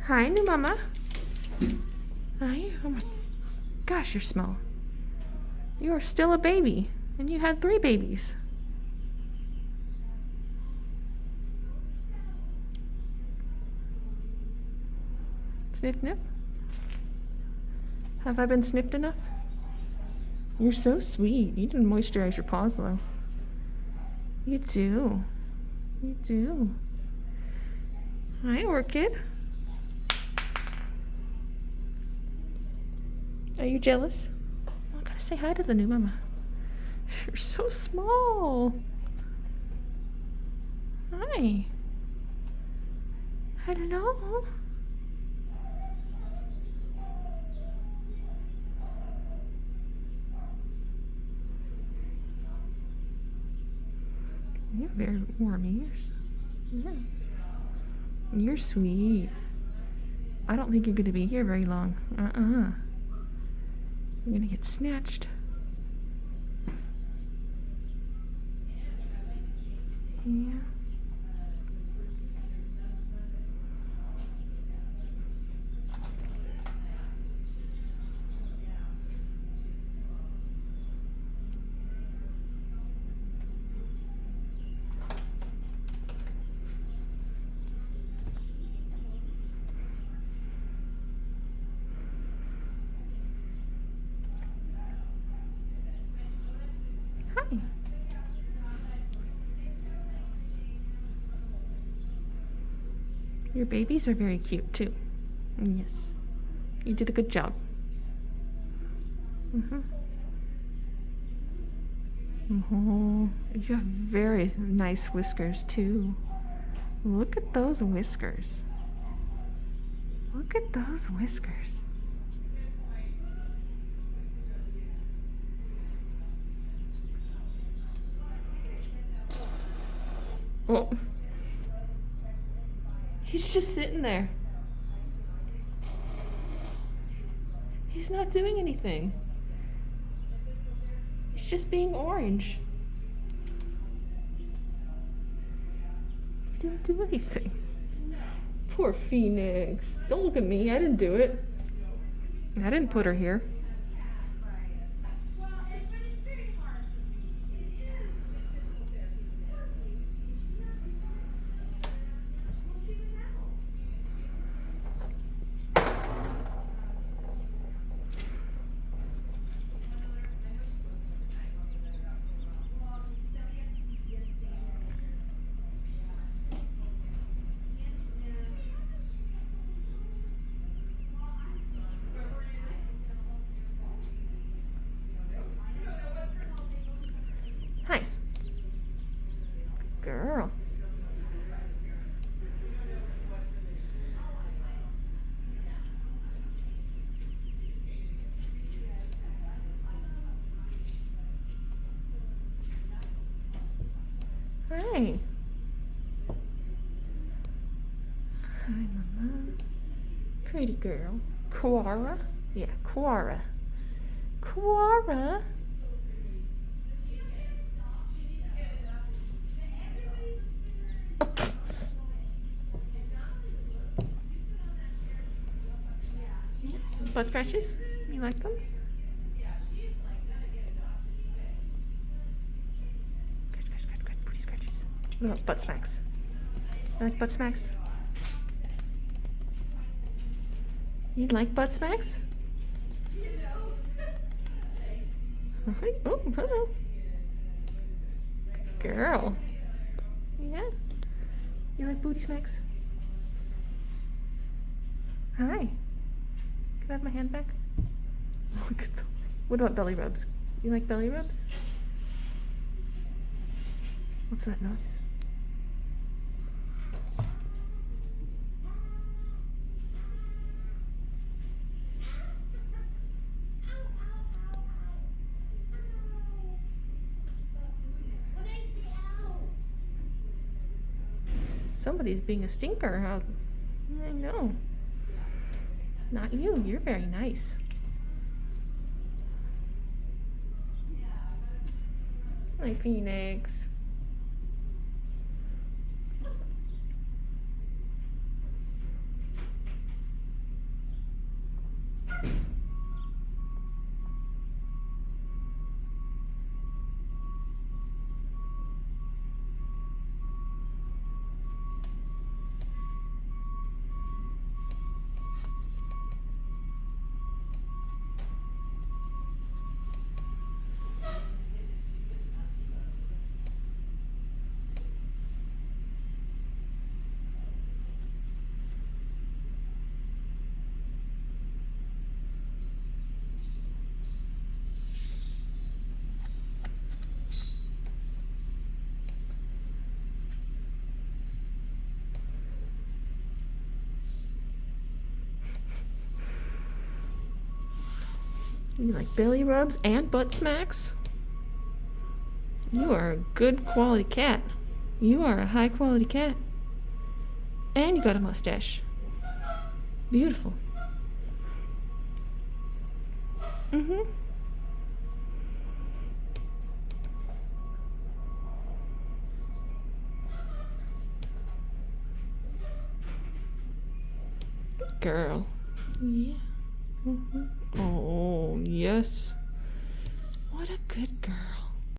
Hi, new mama. Hi. Oh my gosh, you're small. You are still a baby, and you had 3 babies. Sniff, sniff. Have I been sniffed enough? You're so sweet. You didn't moisturize your paws though. You do. You do. Hi, Orchid. Are you jealous? I gotta say hi to the new mama. You're so small. Hi. Hello. You're very warm ears. Yeah. You're sweet. I don't think you're going to be here very long. You're going to get snatched. Yeah. Hi. Your babies are very cute too. Yes. You did a good job. Oh, you have very nice whiskers too. Look at those whiskers. Look at those whiskers. Oh. He's just sitting there. He's not doing anything. He's just being orange. He didn't do anything. Poor Phoenix. Don't look at me. I didn't do it. I didn't put her here. Hi. Girl. Hi. Hi, Mama. Pretty girl. Quara? Yeah, Quara. Quara? Butt scratches? You like them? Good. Pretty scratches. What about butt smacks? You like butt smacks? You like butt smacks? Oh, hello. Girl. Yeah. You like booty smacks? Hi. Can I have my hand back? Look at them. What about belly rubs? You like belly rubs? What's that noise? Somebody's being a stinker. I know. Not you. You're very nice. Hi, Phoenix. You like belly rubs and butt smacks? You are a good quality cat. You are a high quality cat. And you got a mustache. Beautiful. Mm-hmm. Good girl. Yeah. Mm-hmm. Oh, yes. What a good girl.